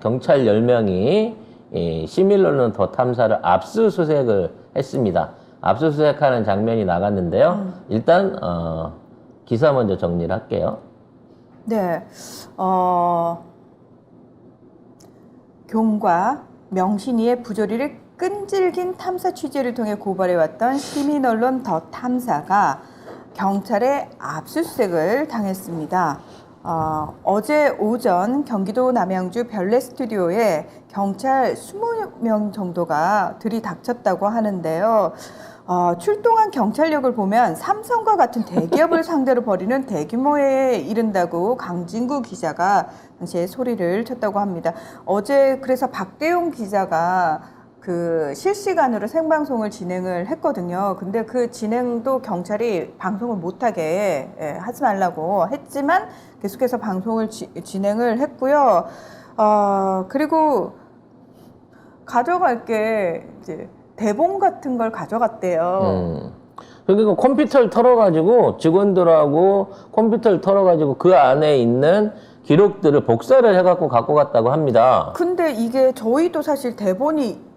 경찰 10명이 시밀러론 더 탐사를 압수수색을 했습니다. 압수수색하는 장면이 나갔는데요. 일단 기사 먼저 정리를 할게요. 네, 경과 명신이의 부조리를 끈질긴 탐사 취재를 통해 고발해왔던 시민언론 더 탐사가 경찰의 압수수색을 당했습니다. 어제 오전 경기도 남양주 별내 스튜디오에 경찰 20명 정도가 들이닥쳤다고 하는데요. 출동한 경찰력을 보면 삼성과 같은 대기업을 상대로 벌이는 대규모에 이른다고 강진구 기자가 당시에 소리를 쳤다고 합니다. 어제 그래서 박대용 기자가 그 실시간으로 생방송을 진행을 했거든요. 근데 그 진행도 경찰이 방송을 못하게 하지 말라고 했지만 계속해서 방송을 진행을 했고요. 그리고 가져갈 게 이제 대본 같은 걸 가져갔대요. 그러니까 컴퓨터를 털어가지고 직원들하고 컴퓨터를 털어가지고 그 안에 있는 기록들을 복사를 해갖고 갖고 갔다고 합니다. 근데 이게 저희도 사실 대본이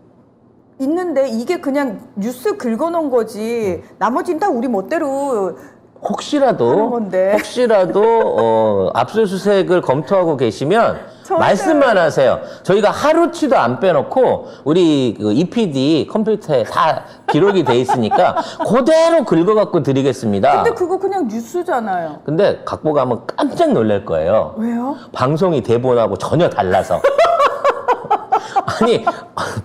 있는데 이게 그냥 뉴스 긁어놓은 거지. 나머지는 다 우리 멋대로 하는 건데. 혹시라도 압수수색을 검토하고 계시면 말씀만 하세요. 저희가 하루치도 안 빼놓고 우리 그 EPD 컴퓨터에 다 기록이 돼 있으니까 그대로 긁어갖고 드리겠습니다. 근데 그거 그냥 뉴스잖아요. 근데 갖고 가면 깜짝 놀랄 거예요. 왜요? 방송이 대본하고 전혀 달라서. 아니,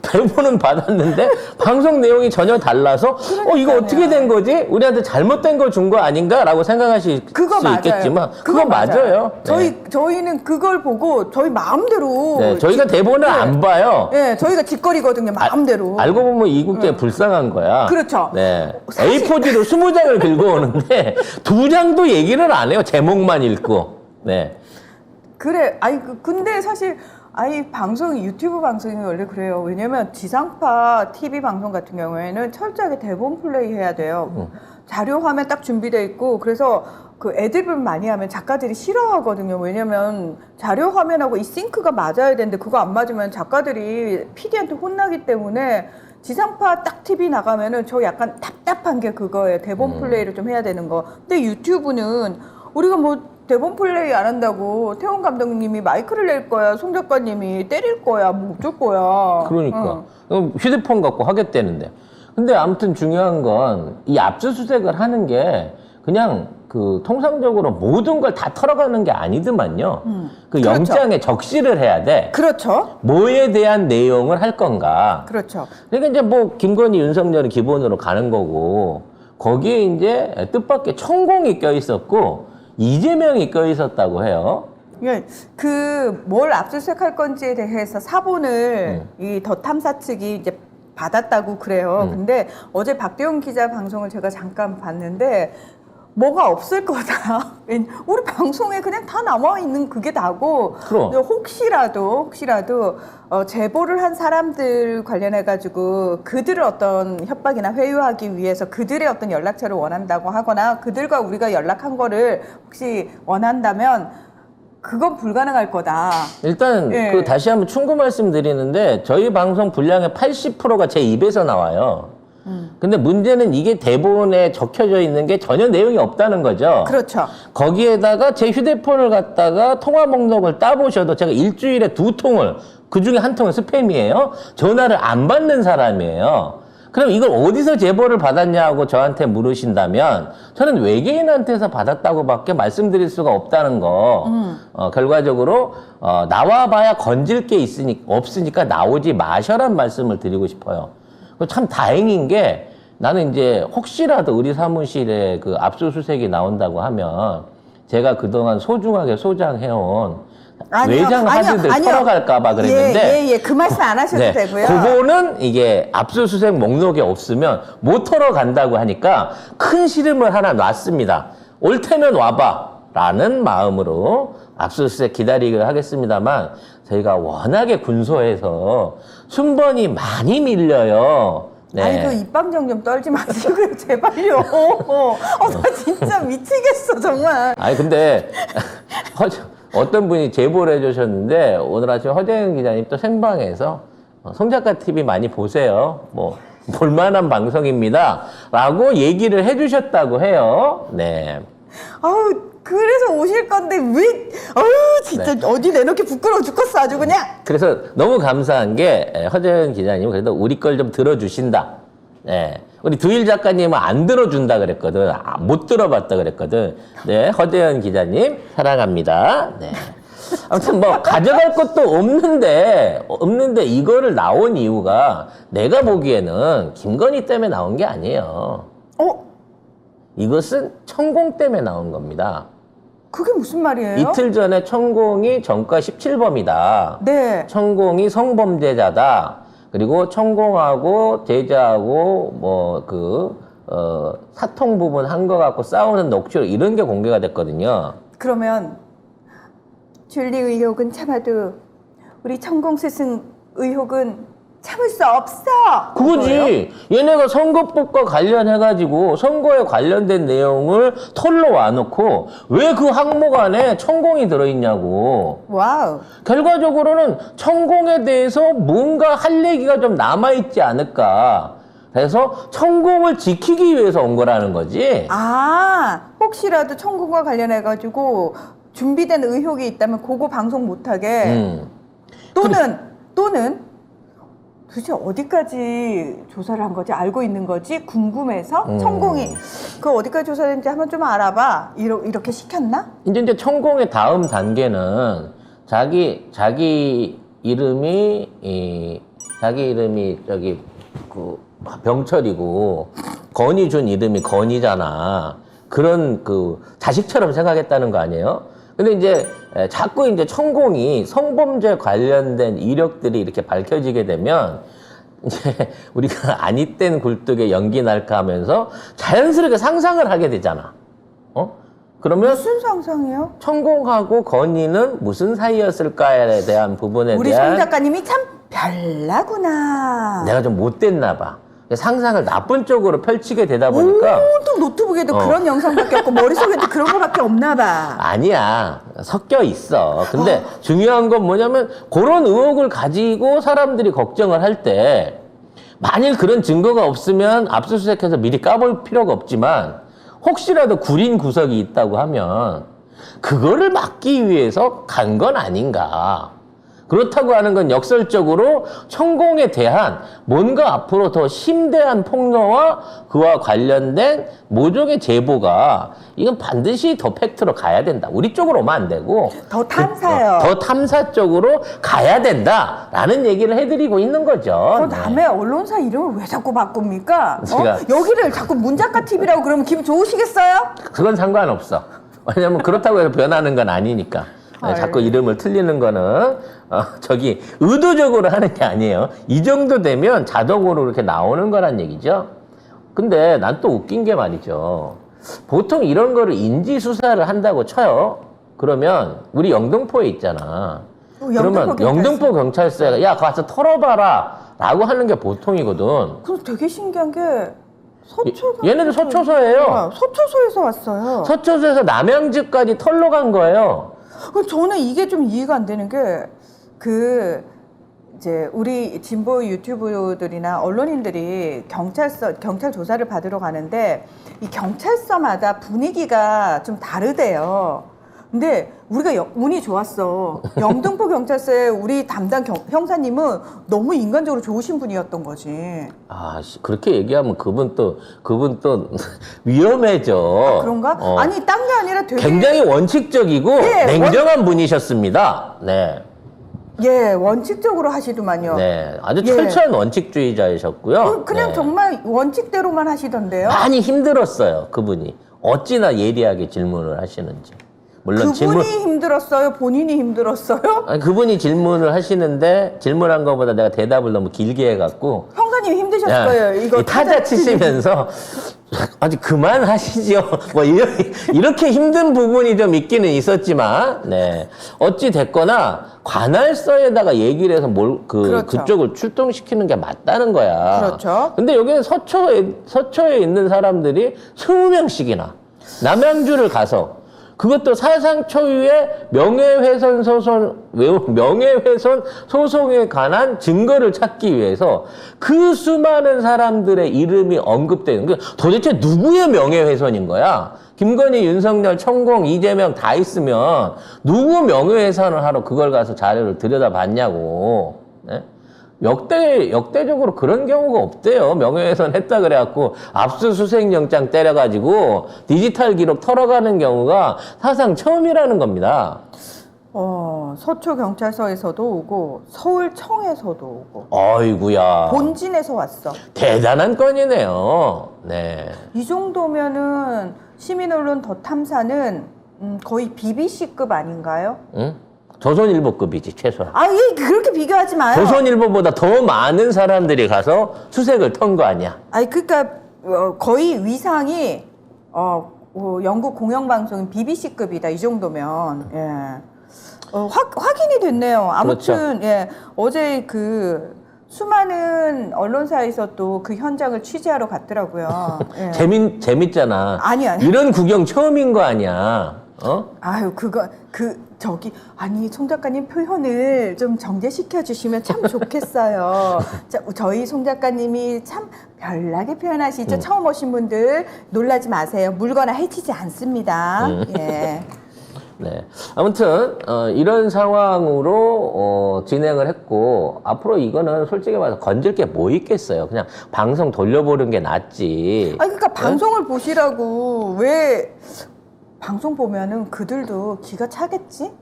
대본은 받았는데 방송 내용이 전혀 달라서 이거 어떻게 된 거지? 우리한테 잘못된 걸 준 거 아닌가? 라고 생각하실 그거 수 맞아요. 있겠지만 그거 맞아요. 저희는 그걸 보고 저희 마음대로 네, 저희가 대본을 안 봐요. 네, 저희가 짓거리거든요. 마음대로. 알고 보면 이국제 불쌍한 거야. 그렇죠. 네. A4지로 20장을 긁어오는데 2장도 얘기를 안 해요. 제목만 읽고. 네. 그래. 근데 사실 방송이 유튜브 방송이 원래 그래요. 왜냐면 지상파 TV 방송 같은 경우에는 철저하게 대본 플레이 해야 돼요. 자료 화면 딱 준비돼 있고 그래서 그 애드립을 많이 하면 작가들이 싫어하거든요. 왜냐면 자료 화면하고 이 싱크가 맞아야 되는데 그거 안 맞으면 작가들이 PD한테 혼나기 때문에 지상파 딱 TV 나가면은 저 약간 답답한 게 그거예요. 대본 플레이를 좀 해야 되는 거. 근데 유튜브는 우리가 뭐 대본 플레이 안 한다고 태훈 감독님이 마이크를 낼 거야, 송 작가님이 때릴 거야, 뭐 어쩔 거야. 그러니까. 휴대폰 갖고 하겠다는데. 근데 아무튼 중요한 건 이 압수수색을 하는 게 그냥 그 통상적으로 모든 걸 다 털어가는 게 아니더만요. 그 그렇죠. 영장에 적시를 해야 돼. 그렇죠. 뭐에 대한 내용을 할 건가. 그렇죠. 그러니까 이제 뭐 김건희, 윤석열이 기본으로 가는 거고 거기에 이제 뜻밖의 천공이 껴 있었고 이재명이 껴 있었다고 해요. 예, 뭘 압수수색할 건지에 대해서 사본을 이 더 탐사 측이 이제 받았다고 그래요. 근데 어제 박대용 기자 방송을 제가 잠깐 봤는데 뭐가 없을 거다. 우리 방송에 그냥 다 남아 있는 그게 다고. 그럼. 혹시라도 제보를 한 사람들 관련해 가지고 그들을 어떤 협박이나 회유하기 위해서 그들의 어떤 연락처를 원한다고 하거나 그들과 우리가 연락한 거를 혹시 원한다면 그건 불가능할 거다. 일단 예. 그 다시 한번 충고 말씀드리는데 저희 방송 분량의 80%가 제 입에서 나와요. 근데 문제는 이게 대본에 적혀져 있는 게 전혀 내용이 없다는 거죠. 그렇죠. 거기에다가 제 휴대폰을 갖다가 통화 목록을 따보셔도 제가 일주일에 2통을, 그 중에 1통은 스팸이에요. 전화를 안 받는 사람이에요. 그럼 이걸 어디서 제보를 받았냐고 저한테 물으신다면 저는 외계인한테서 받았다고 밖에 말씀드릴 수가 없다는 거. 결과적으로 나와봐야 건질 게 없으니까 나오지 마셔란 말씀을 드리고 싶어요. 참 다행인 게 나는 이제 혹시라도 우리 사무실에 그 압수수색이 나온다고 하면 제가 그동안 소중하게 소장해온 외장 하드들 털어갈까봐 그랬는데. 예. 그 말씀 안 하셔도 네, 되고요. 그거는 이게 압수수색 목록에 없으면 못 털어간다고 하니까 큰 시름을 하나 놨습니다. 올 테면 와봐 라는 마음으로 압수수색 기다리기를 하겠습니다만 저희가 워낙에 군소해서 순번이 많이 밀려요. 네. 아니 그 입방정 좀 떨지 마시고요 제발요. 나 진짜 미치겠어 정말. 아니 근데 어떤 분이 제보를 해주셨는데 오늘 아침 허재영 기자님 또 생방에서 송작가 TV 많이 보세요. 뭐 볼만한 방송입니다. 라고 얘기를 해주셨다고 해요. 네. 아우, 그래서 오실 건데 왜? 아우, 진짜 어디 내놓기 부끄러워 죽겠어 아주 그냥. 그래서 너무 감사한 게 허재현 기자님 그래도 우리 걸 좀 들어주신다. 네. 우리 두일 작가님은 안 들어준다 그랬거든. 못 들어봤다 그랬거든. 네, 허재현 기자님 사랑합니다. 네. 아무튼 뭐 가져갈 것도 없는데 이거를 나온 이유가 내가 보기에는 김건희 때문에 나온 게 아니에요. 이것은 천공 때문에 나온 겁니다. 그게 무슨 말이에요? 이틀 전에 천공이 전과 17범이다. 네. 천공이 성범죄자다. 그리고 천공하고 제자하고 사통 부분 한 거 갖고 싸우는 녹취록 이런 게 공개가 됐거든요. 그러면 줄리 의혹은 참아도 우리 천공 스승 의혹은 참을 수 없어. 그거지. 얘네가 선거법과 관련해가지고 선거에 관련된 내용을 털러 와놓고 왜 그 항목 안에 천공이 들어있냐고. 와우. 결과적으로는 천공에 대해서 뭔가 할 얘기가 좀 남아있지 않을까. 그래서 천공을 지키기 위해서 온 거라는 거지. 아, 혹시라도 천공과 관련해가지고 준비된 의혹이 있다면 그거 방송 못하게. 또는 도대체 어디까지 조사를 한 거지? 알고 있는 거지? 궁금해서 천공이 그 어디까지 조사했는지 한번 좀 알아봐. 이렇게 시켰나? 이제 천공의 다음 단계는 자기 이름이 저기 그 병철이고 건이 준 이름이 건이잖아. 그런 그 자식처럼 생각했다는 거 아니에요? 근데 이제 자꾸 이제 천공이 성범죄 관련된 이력들이 이렇게 밝혀지게 되면 이제 우리가 아니땐 굴뚝에 연기 날까 하면서 자연스럽게 상상을 하게 되잖아. 그러면 무슨 상상이요? 천공하고 건이는 무슨 사이였을까에 대한 부분에 우리 대한 송 작가님이 참 별나구나. 내가 좀 못됐나 봐. 상상을 나쁜 쪽으로 펼치게 되다 보니까 온통 노트북에도 그런 영상밖에 없고 머릿속에도 그런 거밖에 없나 봐. 아니야. 섞여 있어. 근데 중요한 건 뭐냐면 그런 의혹을 가지고 사람들이 걱정을 할 때 만일 그런 증거가 없으면 압수수색해서 미리 까볼 필요가 없지만 혹시라도 구린 구석이 있다고 하면 그거를 막기 위해서 간 건 아닌가. 그렇다고 하는 건 역설적으로 천공에 대한 뭔가 앞으로 더 심대한 폭로와 그와 관련된 모종의 제보가 이건 반드시 더 팩트로 가야 된다. 우리 쪽으로 오면 안 되고 더 탐사요. 더 탐사 쪽으로 가야 된다라는 얘기를 해드리고 있는 거죠. 그 다음에 언론사 이름을 왜 자꾸 바꿉니까? 제가- 여기를 자꾸 문작가 TV라고 그러면 기분 좋으시겠어요? 그건 상관없어. 왜냐면 그렇다고 해서 변하는 건 아니니까. 자꾸 이름을 틀리는 거는 저기 의도적으로 하는 게 아니에요. 이 정도 되면 자동으로 이렇게 나오는 거란 얘기죠. 근데 난 또 웃긴 게 말이죠. 보통 이런 거를 인지 수사를 한다고 쳐요. 그러면 우리 영등포에 있잖아. 그러면 영등포 경찰서에 야 가서 털어봐라 라고 하는 게 보통이거든. 그럼 되게 신기한 게 서초가 얘네들 서초서예요. 서초소에서 왔어요. 서초소에서 남양주까지 털러 간 거예요. 저는 이게 좀 이해가 안 되는 게 이제 우리 진보 유튜브들이나 언론인들이 경찰 조사를 받으러 가는데 이 경찰서마다 분위기가 좀 다르대요. 근데 우리가 운이 좋았어. 영등포 경찰서에 우리 담당 형사님은 너무 인간적으로 좋으신 분이었던 거지. 그렇게 얘기하면 그분 또 위험해져. 그런가? 아니, 딴 게 아니라 되게 굉장히 원칙적이고 냉정한 분이셨습니다. 네. 예, 원칙적으로 하시더만요. 네. 아주 철저한 원칙주의자이셨고요. 그냥 네. 정말 원칙대로만 하시던데요. 많이 힘들었어요, 그분이. 어찌나 예리하게 질문을 하시는지. 물론 그분이 힘들었어요? 본인이 힘들었어요? 아니, 그분이 질문을 하시는데 질문한 것보다 내가 대답을 너무 길게 해갖고 형사님 힘드셨을 거예요. 이거 타자 치시면서 아주 그만하시죠. 뭐 이렇게 힘든 부분이 좀 있기는 있었지만, 네. 어찌 됐거나 관할서에다가 얘기를 해서 그렇죠. 그쪽을 출동시키는 게 맞다는 거야. 그렇죠. 근데 여기는 서초에 있는 사람들이 20명씩이나 남양주를 가서 그것도 사상 초유의 명예훼손 소송에 관한 증거를 찾기 위해서 그 수많은 사람들의 이름이 언급되는 게 도대체 누구의 명예훼손인 거야? 김건희, 윤석열, 천공, 이재명 다 있으면 누구 명예훼손을 하러 그걸 가서 자료를 들여다봤냐고. 네? 역대적으로 그런 경우가 없대요. 명예훼손 했다 그래갖고 압수수색 영장 때려가지고 디지털 기록 털어가는 경우가 사상 처음이라는 겁니다. 서초경찰서에서도 오고 서울청에서도 오고 어이구야. 본진에서 왔어. 대단한 건이네요. 네. 이 정도면은 시민언론 더 탐사는 거의 BBC급 아닌가요? 응? 조선일보급이지 최소한. 그렇게 비교하지 마요. 조선일보보다 더 많은 사람들이 가서 수색을 턴 거 아니야. 그러니까 거의 위상이 영국 공영방송인 BBC급이다 이 정도면. 예. 확인이 됐네요. 아무튼 그렇죠. 예. 어제 그 수많은 언론사에서 또 그 현장을 취재하러 갔더라고요. 예. 재밌잖아. 아니. 이런 구경 처음인 거 아니야. 송 작가님 표현을 좀 정제시켜 주시면 참 좋겠어요. 저희 송 작가님이 참 별나게 표현하시죠. 처음 오신 분들 놀라지 마세요. 물거나 해치지 않습니다. 예. 네. 아무튼, 이런 상황으로, 진행을 했고, 앞으로 이거는 솔직히 말해서 건질 게 뭐 있겠어요. 그냥 방송 돌려보는 게 낫지. 그러니까 방송을 보시라고 왜 방송 보면은 그들도 기가 차겠지?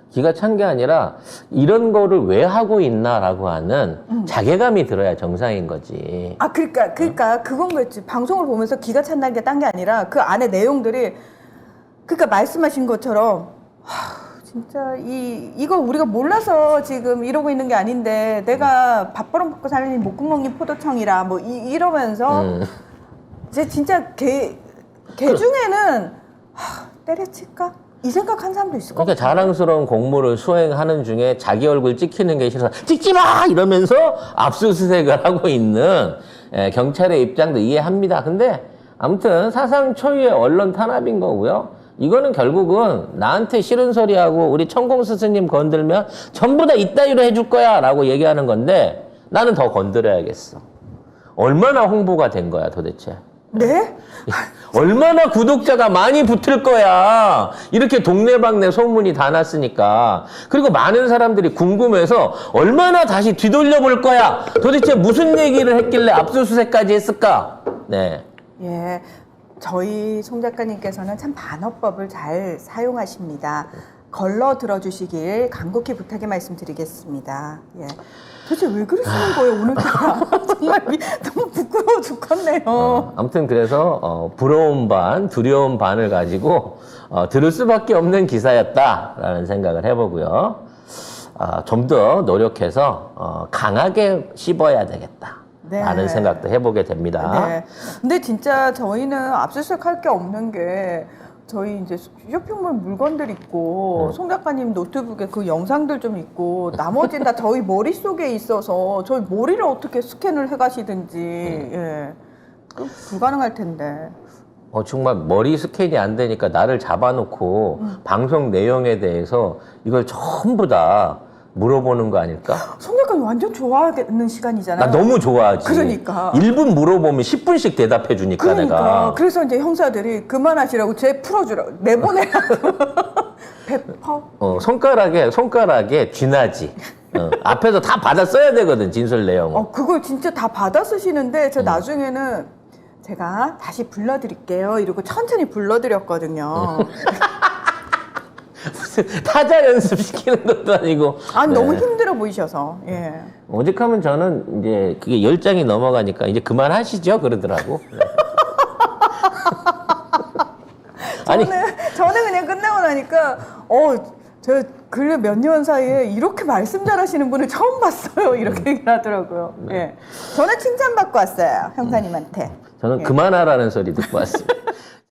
기가 찬 게 아니라 이런 거를 왜 하고 있나라고 하는 자괴감이 들어야 정상인 거지. 그러니까 그건 거지. 방송을 보면서 기가 찬다는 게 딴 게 아니라 그 안에 내용들이 그러니까 말씀하신 것처럼 진짜 이거 우리가 몰라서 지금 이러고 있는 게 아닌데 내가 밥 벌어먹고 살니 목구멍이 포도청이라 뭐 이러면서 이제 진짜 걔 중에는 때려칠까? 이 생각한 사람도 있을 것 그러니까 같아요. 자랑스러운 공무를 수행하는 중에 자기 얼굴 찍히는 게 싫어서 찍지 마! 이러면서 압수수색을 하고 있는 경찰의 입장도 이해합니다. 근데 아무튼 사상 초유의 언론 탄압인 거고요. 이거는 결국은 나한테 싫은 소리하고 우리 천공 스승님 건들면 전부 다 이따위로 해줄 거야 라고 얘기하는 건데 나는 더 건드려야겠어. 얼마나 홍보가 된 거야 도대체. 네? 얼마나 구독자가 많이 붙을 거야. 이렇게 동네방네 소문이 다 났으니까. 그리고 많은 사람들이 궁금해서 얼마나 다시 뒤돌려볼 거야. 도대체 무슨 얘기를 했길래 압수수색까지 했을까? 네. 예. 저희 송 작가님께서는 참 반어법을 잘 사용하십니다. 걸러 들어주시길 간곡히 부탁의 말씀드리겠습니다. 예. 도대체 왜 그러시는 거예요, 오늘따라? 정말 너무 부끄러워 죽겠네요. 아무튼 그래서 부러운 반, 두려운 반을 가지고 들을 수밖에 없는 기사였다라는 생각을 해보고요. 좀 더 노력해서 강하게 씹어야 되겠다. 네. 라는 생각도 해보게 됩니다. 네. 근데 진짜 저희는 압수수색 할 게 없는 게 저희 이제 쇼핑몰 물건들 있고 송 작가님 노트북에 그 영상들 좀 있고 나머지는 다 저희 머릿속에 있어서 저희 머리를 어떻게 스캔을 해가시든지 예. 그 불가능할 텐데. 정말 머리 스캔이 안 되니까 나를 잡아놓고 방송 내용에 대해서 이걸 전부 다 물어보는 거 아닐까? 송 작가님 완전 좋아하는 시간이잖아요. 나 너무 좋아하지. 그러니까. 1분 물어보면 10분씩 대답해 주니까 그러니까. 내가. 그래서 이제 형사들이 그만하시라고 쟤 풀어주라고 내보내라고. 100%. 손가락에 쥐나지. 앞에서 다 받아 써야 되거든, 진술 내용을. 그걸 진짜 다 받아 쓰시는데 저 나중에는 제가 다시 불러드릴게요 이러고 천천히 불러드렸거든요. 무슨 타자 연습시키는 것도 아니고. 아니 네. 너무 힘들어 보이셔서. 예. 오직하면 저는 이제 그게 10장이 넘어가니까 이제 그만하시죠 그러더라고. 네. 아니 저는 그냥 끝나고 나니까 저 근래 몇 년 사이에 이렇게 말씀 잘하시는 분을 처음 봤어요. 이렇게 얘기를 하더라고요. 예. 저는 칭찬받고 왔어요 형사님한테. 저는 예. 그만하라는 소리 듣고 왔습니다.